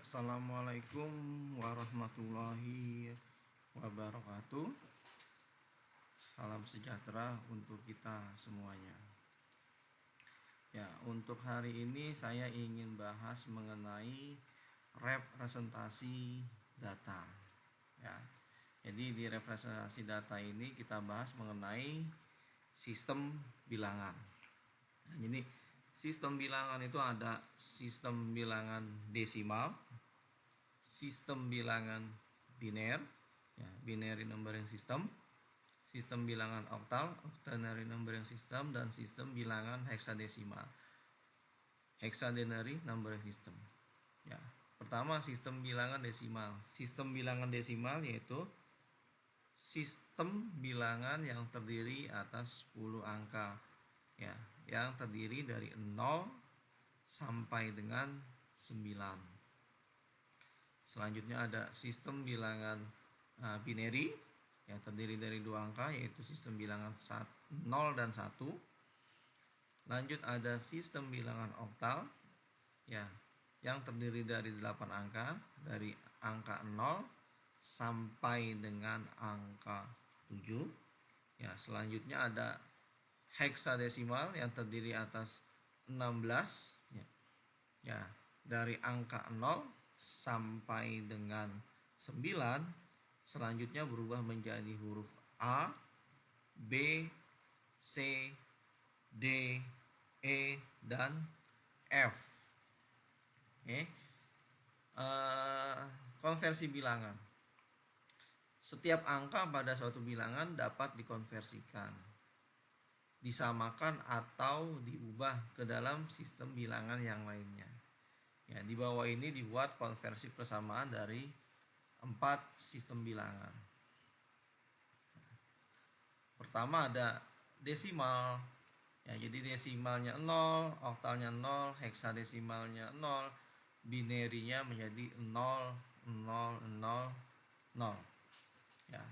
Assalamualaikum warahmatullahi wabarakatuh. Salam sejahtera untuk kita semuanya. Ya, untuk hari ini saya ingin bahas mengenai representasi data. Ya. Jadi di representasi data ini kita bahas mengenai sistem bilangan. Nah, jadi sistem bilangan itu ada sistem bilangan desimal, sistem bilangan biner, ya, binary numbering system, sistem bilangan oktal, octernary numbering system, dan sistem bilangan heksadesimal, hexadenary numbering system. Ya, pertama sistem bilangan desimal. Sistem bilangan desimal yaitu sistem bilangan yang terdiri atas 10 angka, ya, yang terdiri dari 0 sampai dengan 9. Selanjutnya ada sistem bilangan binary yang terdiri dari 2 angka, yaitu sistem bilangan 0 dan 1. Lanjut ada sistem bilangan oktal, ya, yang terdiri dari 8 angka, dari angka 0 sampai dengan angka 7. Ya, selanjutnya ada heksadesimal yang terdiri atas 16, ya. Ya, dari angka 0 sampai dengan 9. Selanjutnya berubah menjadi huruf A, B, C, D, E, dan F. Oke. Konversi bilangan. Setiap angka pada suatu bilangan dapat dikonversikan, disamakan atau diubah ke dalam sistem bilangan yang lainnya. Ya, di bawah ini dibuat konversi persamaan dari 4 sistem bilangan. Pertama ada desimal. Ya, jadi desimalnya 0, oktalnya 0, heksadesimalnya 0, binerinya menjadi 0, 0, 0, 0. Ya.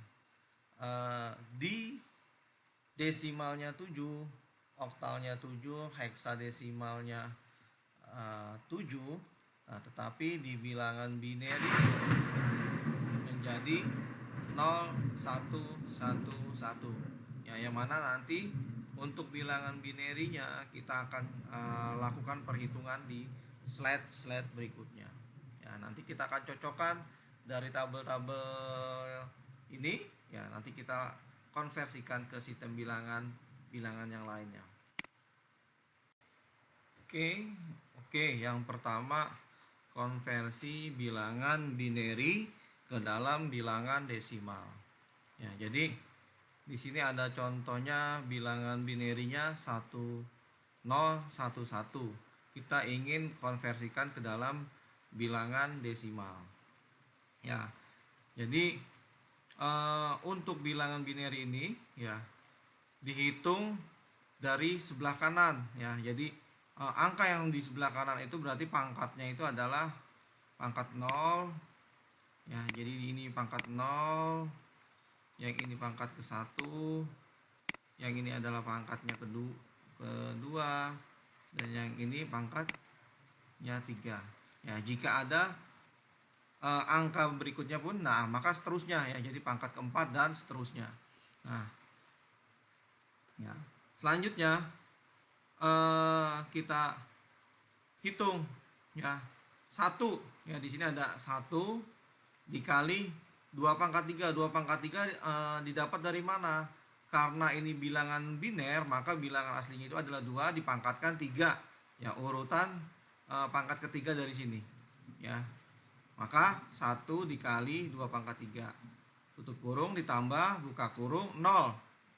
Di desimalnya 7, oktalnya 7, heksadesimalnya 7. Nah, tetapi di bilangan binary menjadi 0, 1, 1, 1. Ya, yang mana nanti untuk bilangan binerinya kita akan lakukan perhitungan di slide berikutnya. Ya, nanti kita akan cocokkan dari tabel-tabel ini, ya, nanti kita konversikan ke sistem bilangan yang lainnya. Oke, yang pertama konversi bilangan binary ke dalam bilangan desimal. Ya, jadi di sini ada contohnya bilangan binerinya 1, 0, 1, 1. Kita ingin konversikan ke dalam bilangan desimal. Ya. Jadi untuk bilangan binary ini, ya, dihitung dari sebelah kanan, ya. Jadi angka yang di sebelah kanan itu berarti pangkatnya itu adalah pangkat 0. Ya, jadi ini pangkat 0, yang ini pangkat ke-1, yang ini adalah pangkatnya kedua, dan yang ini pangkatnya 3. Ya, jika ada angka berikutnya pun, nah, maka seterusnya, ya, jadi pangkat ke-4 dan seterusnya. Nah, ya, selanjutnya kita hitung, ya, 1, ya, di sini ada 1 dikali 2 pangkat 3. 2 pangkat 3 didapat dari mana? Karena ini bilangan biner, maka bilangan aslinya itu adalah 2 dipangkatkan 3. Ya, urutan pangkat ketiga dari sini, ya. Maka 1 dikali 2 pangkat 3, tutup kurung, ditambah buka kurung 0.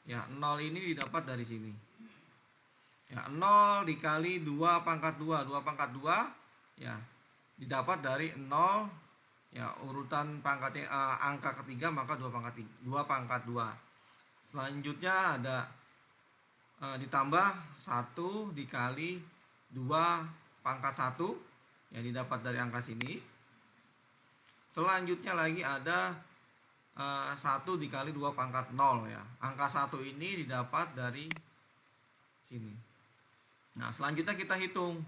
Ya, 0 ini didapat dari sini. Ya, 0 dikali 2 pangkat 2. 2 pangkat 2, ya, didapat dari 0. Ya, urutan pangkatnya angka ketiga, maka 2 pangkat 2. Selanjutnya ada ditambah 1 dikali 2 pangkat 1, yang didapat dari angka sini. Selanjutnya lagi ada 1 dikali 2 pangkat 0, ya. Angka 1 ini didapat dari sini. Nah, selanjutnya kita hitung.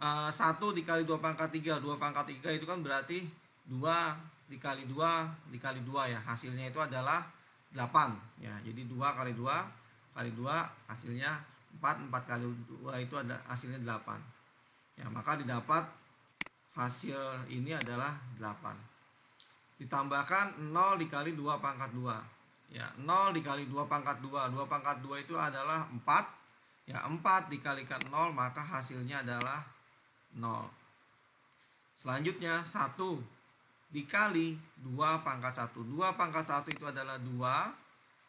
1 dikali 2 pangkat 3. 2 pangkat 3 itu kan berarti 2 dikali 2 dikali 2 ya. Hasilnya itu adalah 8 ya. Jadi 2 kali 2 kali 2 hasilnya 4. 4 kali 2 itu ada hasilnya 8. Ya, maka didapat hasil ini adalah 8. Ditambahkan 0 dikali 2 pangkat 2. Ya, 0 dikali 2 pangkat 2. 2 pangkat 2 itu adalah 4. Ya, 4 dikalikan 0 maka hasilnya adalah 0. Selanjutnya 1 dikali 2 pangkat 1. 2 pangkat 1 itu adalah 2.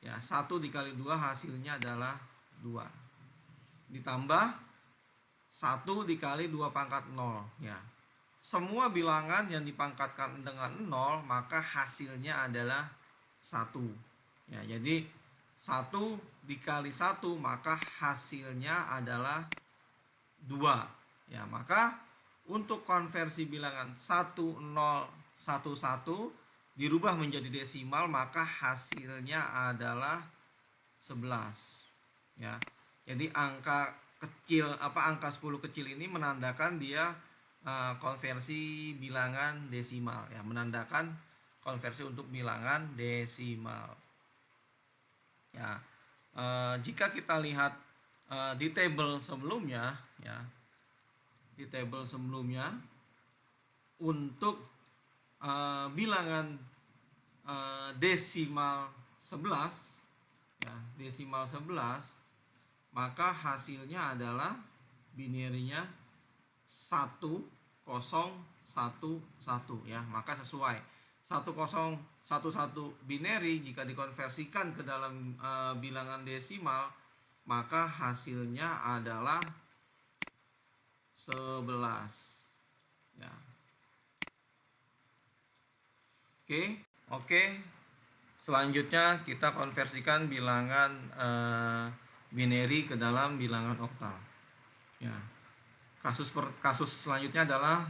Ya, 1 dikali 2 hasilnya adalah 2. Ditambah 1 dikali 2 pangkat 0. Ya. Semua bilangan yang dipangkatkan dengan 0 maka hasilnya adalah 1. Ya, jadi 1 dikali 1 maka hasilnya adalah 2. Ya, maka untuk konversi bilangan 1011 dirubah menjadi desimal maka hasilnya adalah 11. Ya. Jadi angka kecil angka 10 kecil ini menandakan dia konversi bilangan desimal ya, menandakan konversi untuk bilangan desimal. Ya. Jika kita lihat di tabel sebelumnya ya, di tabel sebelumnya untuk bilangan desimal 11 ya, desimal 11 maka hasilnya adalah binerinya 1011 ya, maka sesuai 1011 binary jika dikonversikan ke dalam bilangan desimal maka hasilnya adalah 11 ya. Oke. Selanjutnya kita konversikan bilangan binary ke dalam bilangan oktal. Ya. Kasus selanjutnya adalah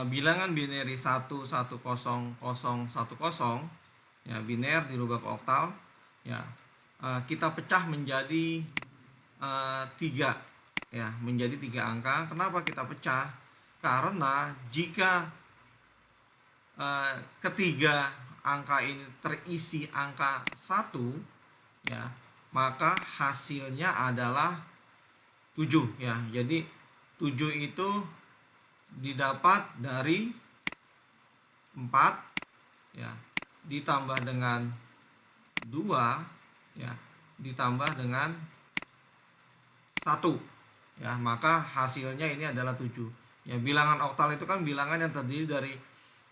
bilangan binary 11010 ya, biner dirubah ke oktal ya. Kita pecah menjadi 3 ya, menjadi 3 angka. Kenapa kita pecah? Karena jika ketiga angka ini terisi angka 1 ya, maka hasilnya adalah 7 ya. Jadi 7 itu didapat dari 4 ya, ditambah dengan 2 ya, ditambah dengan 1 ya, maka hasilnya ini adalah 7 ya. Bilangan oktal itu kan bilangan yang terdiri dari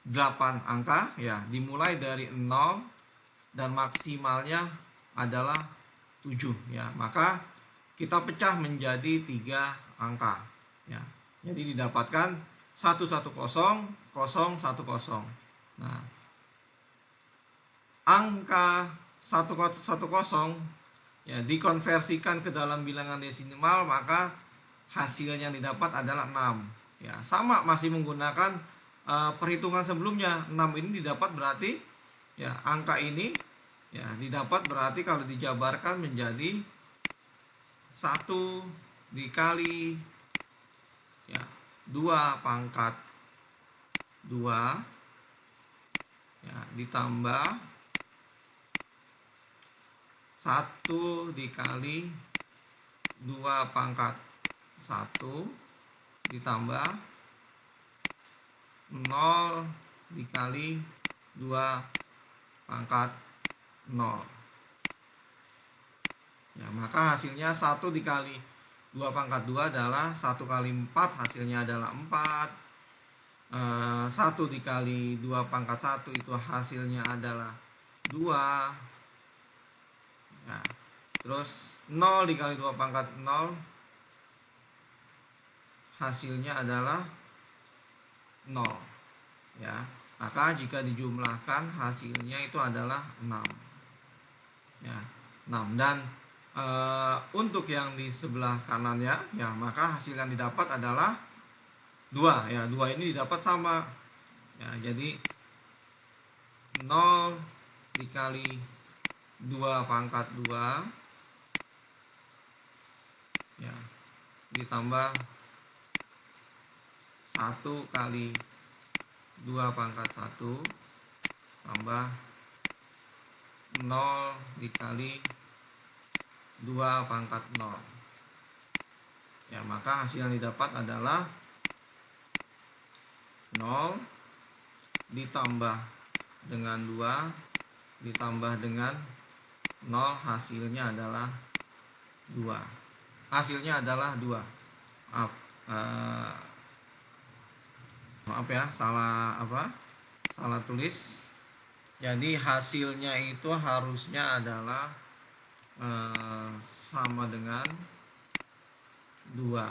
8 angka ya, dimulai dari 0 dan maksimalnya adalah 7 ya, maka kita pecah menjadi 3 angka ya. Jadi didapatkan 110 010. Nah, angka 110 ya dikonversikan ke dalam bilangan desimal maka hasilnya yang didapat adalah 6 ya. Sama masih menggunakan perhitungan sebelumnya. 6 ini didapat berarti ya, angka ini ya didapat berarti kalau dijabarkan menjadi 1 dikali ya 2 pangkat 2 ya, ditambah 1 dikali 2 pangkat 1 ditambah 0 dikali 2 pangkat 0 ya, maka hasilnya 1 dikali 2 pangkat 2 adalah 1 kali 4, hasilnya adalah 4. 1 dikali 2 pangkat 1 itu hasilnya adalah 2 ya. Terus 0 dikali 2 pangkat 0 hasilnya adalah 0 ya. Maka jika dijumlahkan hasilnya itu adalah 6 ya, 6. Dan untuk yang di sebelah kanannya ya, maka hasil yang didapat adalah 2 ya. 2 ini didapat sama ya, jadi 0 dikali 2 pangkat 2 ya, ditambah 1 kali 2 pangkat 1 tambah 0 dikali 2 pangkat 0. Ya, maka hasil yang didapat adalah 0 ditambah dengan 2 ditambah dengan 0, hasilnya adalah 2. Hasilnya adalah 2. Maaf ya, salah tulis. Jadi hasilnya itu harusnya adalah sama dengan 2.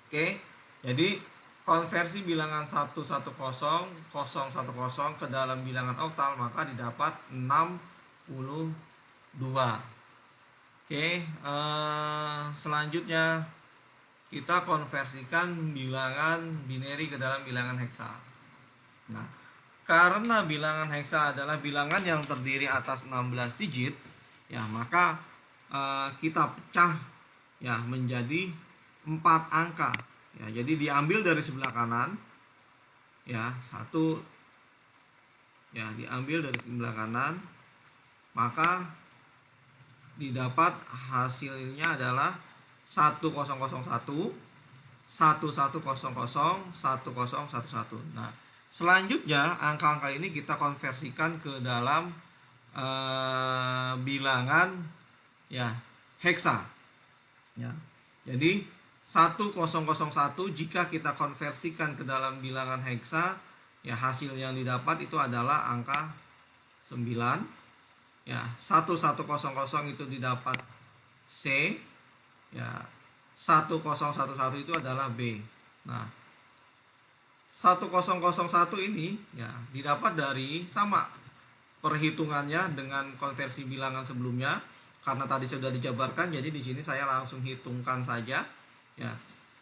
Oke, jadi konversi bilangan 110 010 ke dalam bilangan oktal maka didapat 62. Oke, selanjutnya kita konversikan bilangan binary ke dalam bilangan heksa. Nah, karena bilangan heksa adalah bilangan yang terdiri atas 16 digit, ya maka kita pecah ya menjadi 4 angka. Ya, jadi diambil dari sebelah kanan, ya 1, ya diambil dari sebelah kanan, maka didapat hasilnya adalah 1001, 1100, 1011. Nah, selanjutnya angka-angka ini kita konversikan ke dalam bilangan ya heksa. Ya. Jadi 1001 jika kita konversikan ke dalam bilangan heksa, ya hasil yang didapat itu adalah angka 9. Ya, 1100 itu didapat C. Ya, 1011 itu adalah B. Nah, 1001 ini ya didapat dari sama perhitungannya dengan konversi bilangan sebelumnya. Karena tadi sudah dijabarkan, jadi di sini saya langsung hitungkan saja. Ya,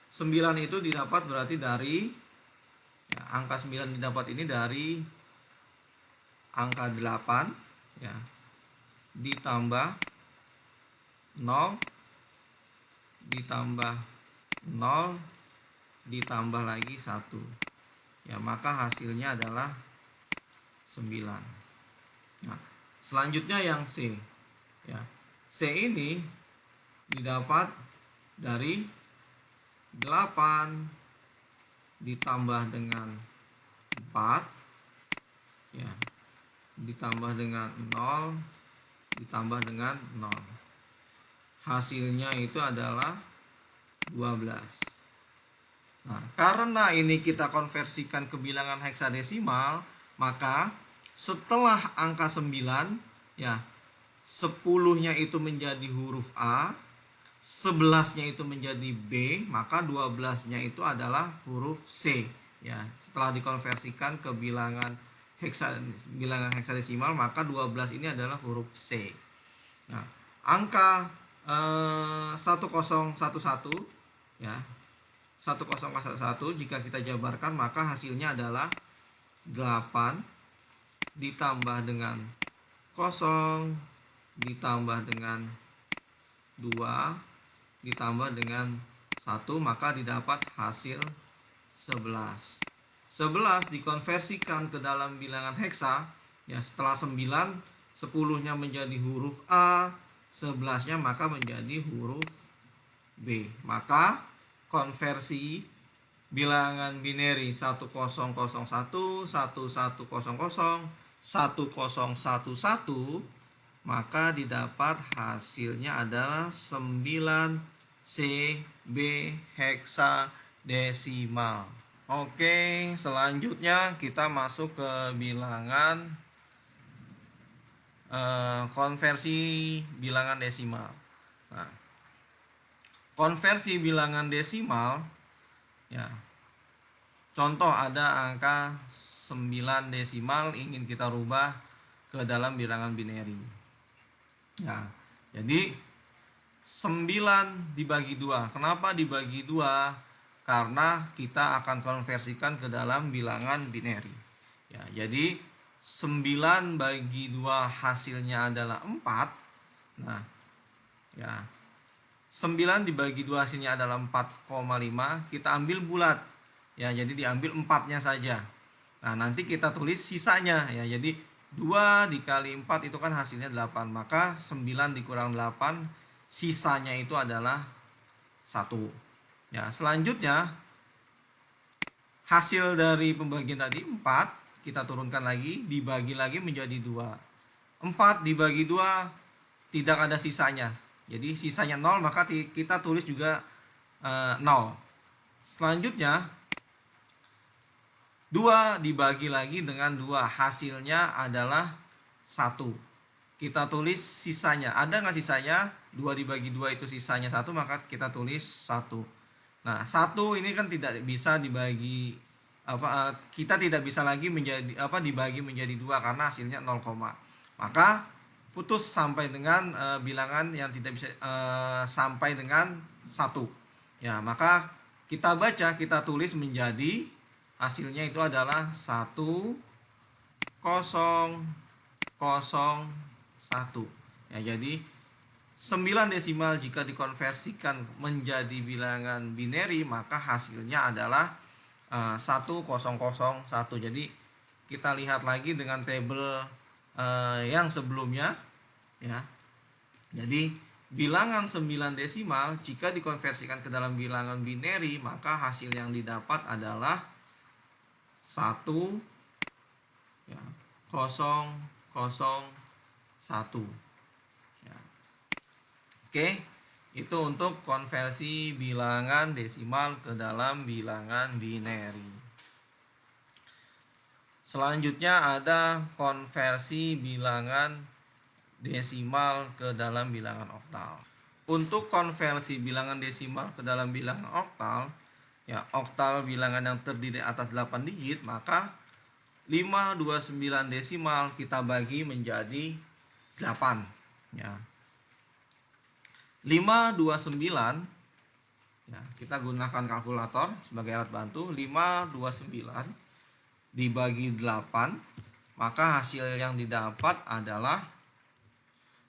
9 itu didapat berarti dari ya, angka 9 didapat ini dari angka 8 ya ditambah 0 ditambah 0 ditambah lagi 1. Ya, maka hasilnya adalah 9. Nah, selanjutnya yang C. Ya, C ini didapat dari 8 ditambah dengan 4 ya ditambah dengan 0 ditambah dengan 0. Hasilnya itu adalah 12. Nah, karena ini kita konversikan ke bilangan heksadesimal, maka setelah angka 9 ya 10-nya itu menjadi huruf A, 11-nya itu menjadi B, maka 12-nya itu adalah huruf C. Ya, setelah dikonversikan ke bilangan heksadesimal, maka 12 ini adalah huruf C. Nah, angka 1011 ya 1011 jika kita jabarkan maka hasilnya adalah 8 ditambah dengan 0 ditambah dengan 2 ditambah dengan 1, maka didapat hasil 11. 11 dikonversikan ke dalam bilangan heksa ya setelah 9 10-nya menjadi huruf A, 11-nya maka menjadi huruf B. Maka konversi bilangan binary 1001, 1100, 1011 maka didapat hasilnya adalah 9CB heksadesimal. Oke, selanjutnya kita masuk ke bilangan konversi bilangan desimal. Nah, konversi bilangan desimal ya contoh ada angka 9 desimal ingin kita rubah ke dalam bilangan binary. Nah, jadi 9 dibagi 2. Kenapa dibagi 2? Karena kita akan konversikan ke dalam bilangan binary. Ya, jadi 9 bagi 2 hasilnya adalah 4. Nah, ya 9 dibagi 2 hasilnya adalah 4,5. Kita ambil bulat. ya, jadi diambil 4-nya saja. Nah, nanti kita tulis sisanya ya. Jadi 2 dikali 4 itu kan hasilnya 8. Maka 9 dikurang 8, sisanya itu adalah 1. Ya, selanjutnya hasil dari pembagian tadi 4 kita turunkan lagi, dibagi lagi menjadi 2. 4 dibagi 2 tidak ada sisanya. Jadi sisanya 0, maka kita tulis juga 0. Selanjutnya 2 dibagi lagi dengan 2, hasilnya adalah 1. Kita tulis sisanya. Ada nggak sisanya? 2 dibagi 2 itu sisanya 1, maka kita tulis 1. Nah, 1 ini kan tidak bisa dibagi kita tidak bisa lagi dibagi menjadi 2 karena hasilnya 0, maka putus sampai dengan bilangan yang tidak bisa sampai dengan 1. Ya, maka kita baca, kita tulis menjadi hasilnya itu adalah 1, 0, 0, 1. Ya, jadi 9 desimal jika dikonversikan menjadi bilangan binary, maka hasilnya adalah 1001. Jadi kita lihat lagi dengan tabel yang sebelumnya ya. Jadi bilangan 9 desimal jika dikonversikan ke dalam bilangan binary, maka hasil yang didapat adalah 1, ya, 0, 0, 1. Ya. Oke, itu untuk konversi bilangan desimal ke dalam bilangan binary. Selanjutnya ada konversi bilangan desimal ke dalam bilangan oktal. Untuk konversi bilangan desimal ke dalam bilangan oktal, ya, oktal bilangan yang terdiri atas 8 digit, maka 529 desimal kita bagi menjadi 8, ya. 529, ya, kita gunakan kalkulator sebagai alat bantu. 529 dibagi 8, maka hasil yang didapat adalah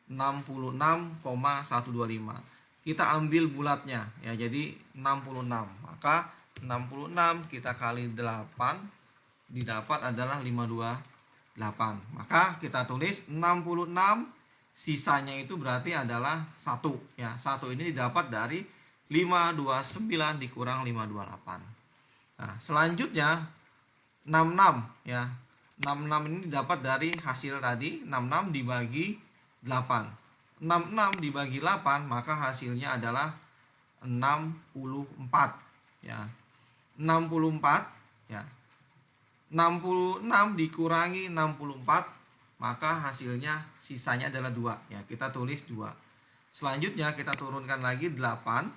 66,125. Kita ambil bulatnya ya, jadi 66. Maka 66 kita kali 8 didapat adalah 528. Maka kita tulis 66, sisanya itu berarti adalah 1 ya. 1 ini didapat dari 529 dikurang 528. Nah, selanjutnya 66 ya. 66 ini didapat dari hasil tadi, 66 dibagi 8. 66 dibagi 8, maka hasilnya adalah 64 ya. 64 ya. 66 dikurangi 64, maka hasilnya sisanya adalah 2 ya. Kita tulis 2. Selanjutnya kita turunkan lagi 8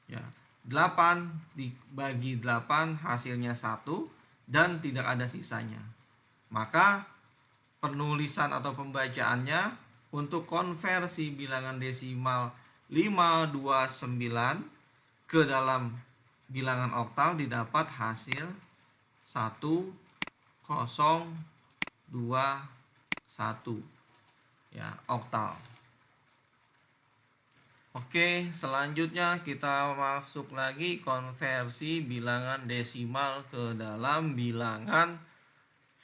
ya. 8 dibagi 8 hasilnya 1 dan tidak ada sisanya. Maka penulisan atau pembacaannya untuk konversi bilangan desimal 529 ke dalam bilangan oktal didapat hasil 1, 0, 2, 1 ya, oktal. Oke, selanjutnya kita masuk lagi konversi bilangan desimal ke dalam bilangan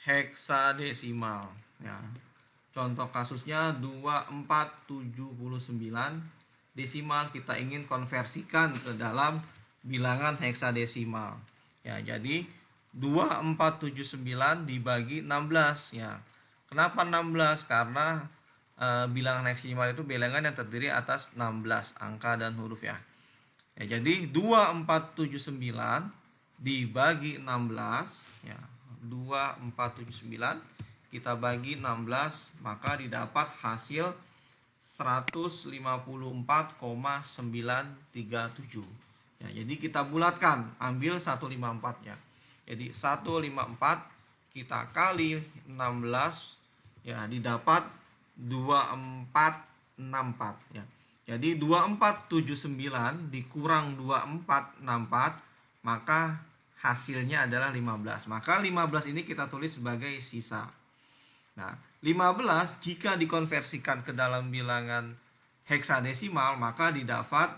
heksadesimal ya. Contoh kasusnya 2479 desimal kita ingin konversikan ke dalam bilangan heksadesimal ya. Jadi 2479 dibagi 16 ya. Kenapa 16? Karena bilangan heksadesimal itu bilangan yang terdiri atas 16 angka dan huruf ya. Ya, jadi 2479 dibagi 16 ya. 2479 kita bagi 16, maka didapat hasil 154,937 ya. Jadi kita bulatkan, ambil 154-nya. Jadi 154 kita kali 16 ya, didapat 2464 ya. Jadi 2479 dikurang 2464, maka hasilnya adalah 15. Maka 15 ini kita tulis sebagai sisa. Nah, 15 jika dikonversikan ke dalam bilangan heksadesimal, maka didapat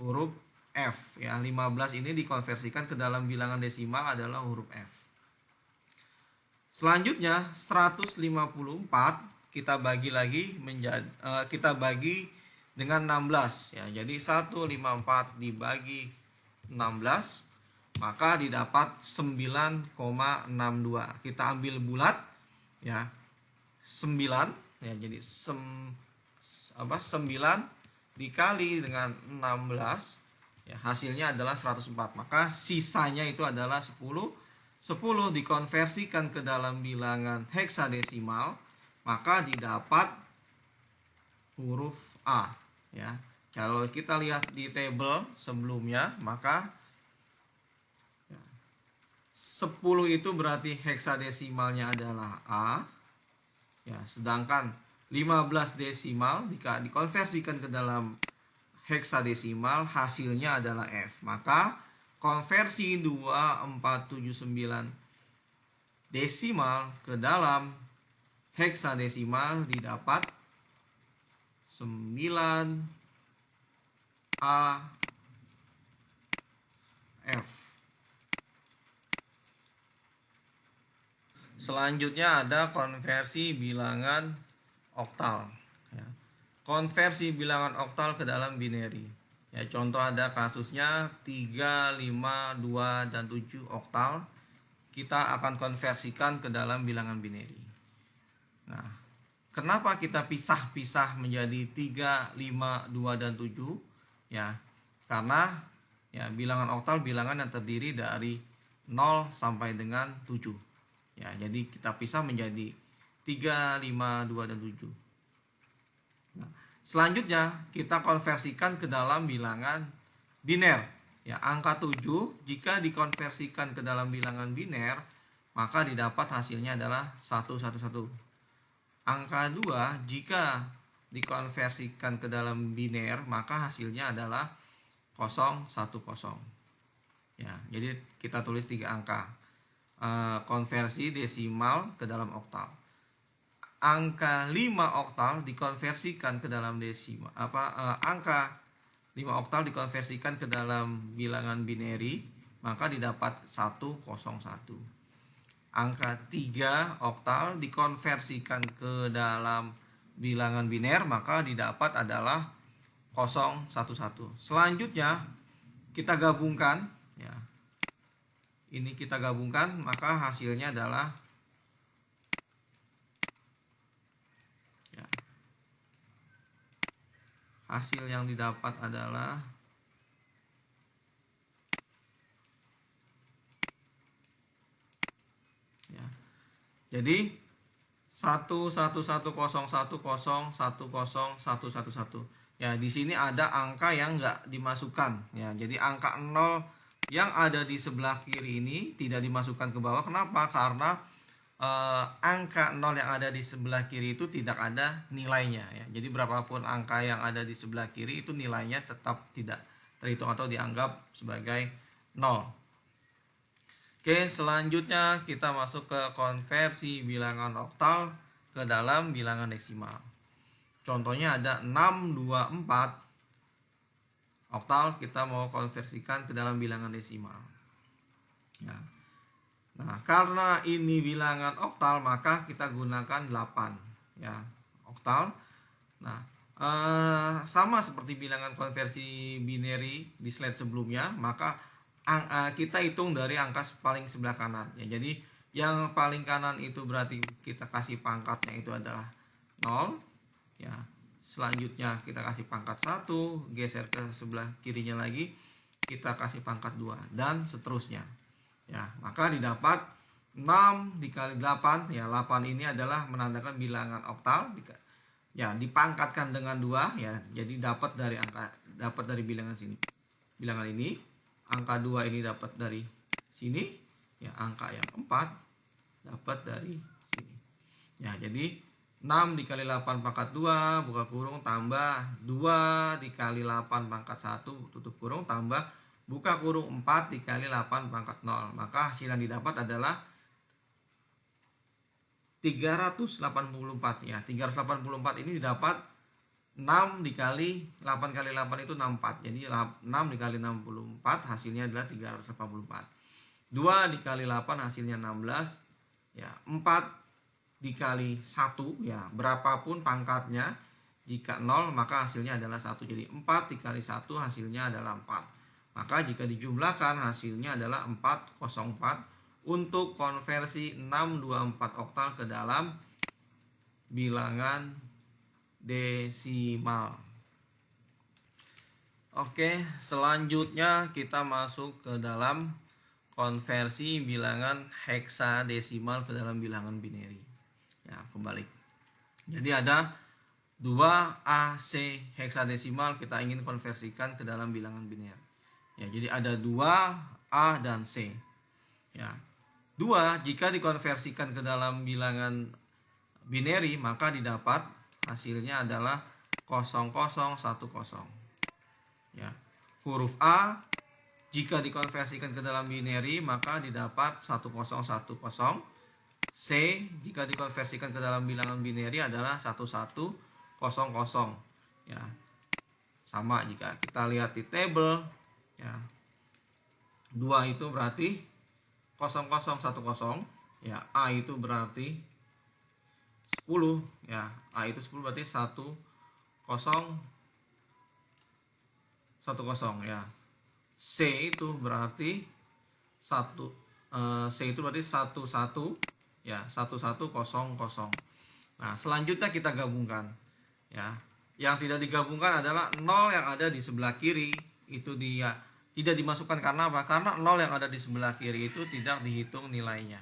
huruf F ya. 15 ini dikonversikan ke dalam bilangan desimal adalah huruf F. Selanjutnya 154 kita bagi lagi menjadi kita bagi dengan 16 ya. Jadi 154 dibagi 16 maka didapat 9,62. Kita ambil bulat ya. 9 ya, jadi 9 dikali dengan 16 ya, hasilnya adalah 104. Maka sisanya itu adalah 10. 10 dikonversikan ke dalam bilangan heksadesimal, maka didapat huruf A ya. Kalau kita lihat di tabel sebelumnya, maka 10 itu berarti heksadesimalnya adalah A ya, sedangkan 15 desimal jika dikonversikan ke dalam heksadesimal hasilnya adalah F. Maka konversi 2479 desimal ke dalam heksadesimal didapat 9AF. Selanjutnya ada konversi bilangan oktal ya. Konversi bilangan oktal ke dalam binary ya, contoh ada kasusnya 3, 5, 2, dan 7 oktal. Kita akan konversikan ke dalam bilangan binary. Nah, kenapa kita pisah-pisah menjadi 3, 5, 2, dan 7 ya? Karena ya bilangan oktal bilangan yang terdiri dari 0 sampai dengan 7 ya. Jadi kita pisah menjadi 3, 5, 2, dan 7. Nah, selanjutnya kita konversikan ke dalam bilangan biner ya. Angka 7 jika dikonversikan ke dalam bilangan biner maka didapat hasilnya adalah 111. Angka 2 jika dikonversikan ke dalam biner maka hasilnya adalah 010 ya. Jadi kita tulis 3 angka konversi desimal ke dalam oktal. Angka 5 oktal dikonversikan ke dalam desimal angka 5 oktal dikonversikan ke dalam bilangan binary maka didapat 101. Angka 3 oktal dikonversikan ke dalam bilangan biner maka didapat adalah 011. Selanjutnya kita gabungkan ya. Ini kita gabungkan maka hasilnya adalah hasil yang didapat adalah ya. Jadi 11101010111. Ya, di sini ada angka yang enggak dimasukkan ya. Jadi angka 0 yang ada di sebelah kiri ini tidak dimasukkan ke bawah. Kenapa? Karena angka 0 yang ada di sebelah kiri itu tidak ada nilainya ya. Jadi berapapun angka yang ada di sebelah kiri itu nilainya tetap tidak terhitung atau dianggap sebagai 0. Oke, selanjutnya kita masuk ke konversi bilangan oktal ke dalam bilangan desimal. Contohnya ada 624 oktal kita mau konversikan ke dalam bilangan desimal. Ya. Nah, karena ini bilangan oktal maka kita gunakan 8 ya, oktal. Nah, sama seperti bilangan konversi binary di slide sebelumnya, maka kita hitung dari angka paling sebelah kanan ya. Jadi yang paling kanan itu berarti kita kasih pangkatnya itu adalah 0 ya. Selanjutnya kita kasih pangkat 1, geser ke sebelah kirinya lagi kita kasih pangkat 2 dan seterusnya. Ya, maka didapat 6 dikali 8 ya. 8 ini adalah menandakan bilangan oktal ya, dipangkatkan dengan 2 ya. Jadi dapat dari bilangan sini. Bilangan ini angka 2 ini dapat dari sini ya, angka yang 4 dapat dari sini. Ya, jadi 6 dikali 8 pangkat 2 buka kurung tambah 2 dikali 8 pangkat 1 tutup kurung tambah buka kurung 4 dikali 8 pangkat 0. Maka hasil yang didapat adalah 384 ya. 384 ini didapat 6 dikali 8 kali 8 itu 64. Jadi 6 dikali 64 hasilnya adalah 384. 2 dikali 8 hasilnya 16. Ya, 4 dikali 1 ya, berapapun pangkatnya, jika 0 maka hasilnya adalah 1. Jadi 4 dikali 1 hasilnya adalah 4. Maka jika dijumlahkan hasilnya adalah 404 untuk konversi 624 oktal ke dalam bilangan desimal. Oke, selanjutnya kita masuk ke dalam konversi bilangan heksadesimal ke dalam bilangan binary. Ya, kebalik. Jadi ada 2AC heksadesimal kita ingin konversikan ke dalam bilangan binary. Ya, jadi ada 2A dan C. Ya. 2 jika dikonversikan ke dalam bilangan binary maka didapat hasilnya adalah 0010. Ya. Huruf A jika dikonversikan ke dalam binary maka didapat 1010. C jika dikonversikan ke dalam bilangan binary adalah 1100. Ya. Sama jika kita lihat di tabel ya. 2 itu berarti 0010 ya, A itu berarti 10 ya, A itu 10 berarti 1010 ya. C itu berarti 11 ya, 1100. Nah, selanjutnya kita gabungkan ya. Yang tidak digabungkan adalah 0 yang ada di sebelah kiri, itu dia tidak dimasukkan. Karena apa? Karena 0 yang ada di sebelah kiri itu tidak dihitung nilainya.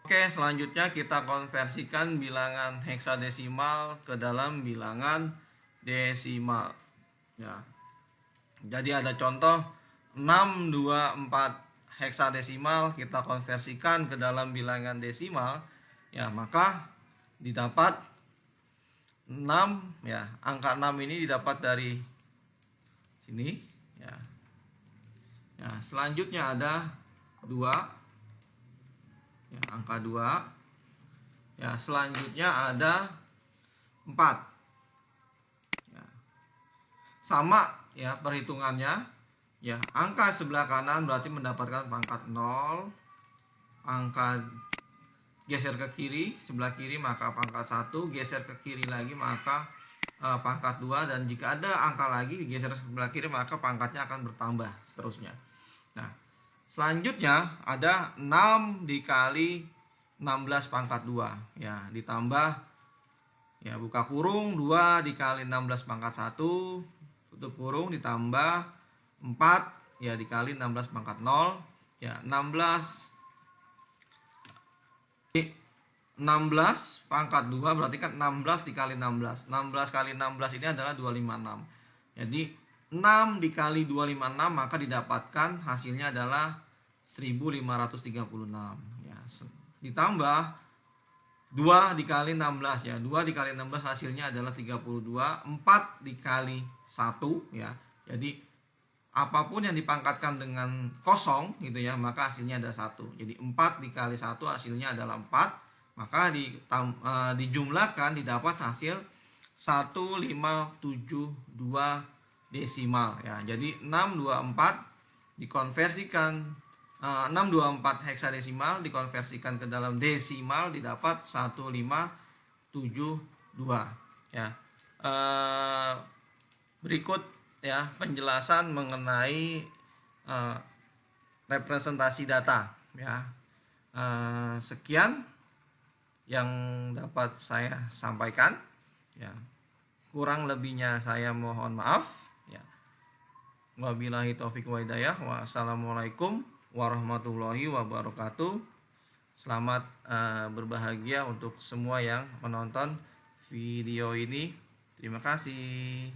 Oke, selanjutnya kita konversikan bilangan heksadesimal ke dalam bilangan desimal ya. Jadi ada contoh 624 heksadesimal kita konversikan ke dalam bilangan desimal ya, maka didapat 6 ya. Angka 6 ini didapat dari sini ya. Ya, selanjutnya ada 2 ya, angka 2 ya. Selanjutnya ada 4 ya. Sama ya perhitungannya ya. Angka sebelah kanan berarti mendapatkan pangkat 0, angka geser ke kiri sebelah kiri maka pangkat 1, geser ke kiri lagi maka pangkat 2, dan jika ada angka lagi geser sebelah kiri maka pangkatnya akan bertambah seterusnya. Nah, selanjutnya ada 6 dikali 16 pangkat 2 ya, ditambah ya, buka kurung 2 dikali 16 pangkat 1 tutup kurung, ditambah 4 ya dikali 16 pangkat 0 ya, 16 pangkat 2 berarti kan 16 dikali 16. 16 kali 16 ini adalah 256. Jadi 6 dikali 256 maka didapatkan hasilnya adalah 1536 ya. Ditambah 2 dikali 16 ya. 2 dikali 16 hasilnya adalah 32. 4 dikali 1 ya. Jadi apapun yang dipangkatkan dengan kosong gitu ya, maka hasilnya ada 1. Jadi 4 dikali 1 hasilnya adalah 4. Maka dijumlahkan didapat hasil 1572 desimal ya. Jadi 624 dikonversikan 624 heksadesimal dikonversikan ke dalam desimal didapat 1572 ya. Berikut ya penjelasan mengenai representasi data ya. Sekian yang dapat saya sampaikan ya. Kurang lebihnya saya mohon maaf ya. Wabillahi taufiq wa hidayah. Wassalamualaikum warahmatullahi wabarakatuh. Selamat berbahagia untuk semua yang menonton video ini. Terima kasih.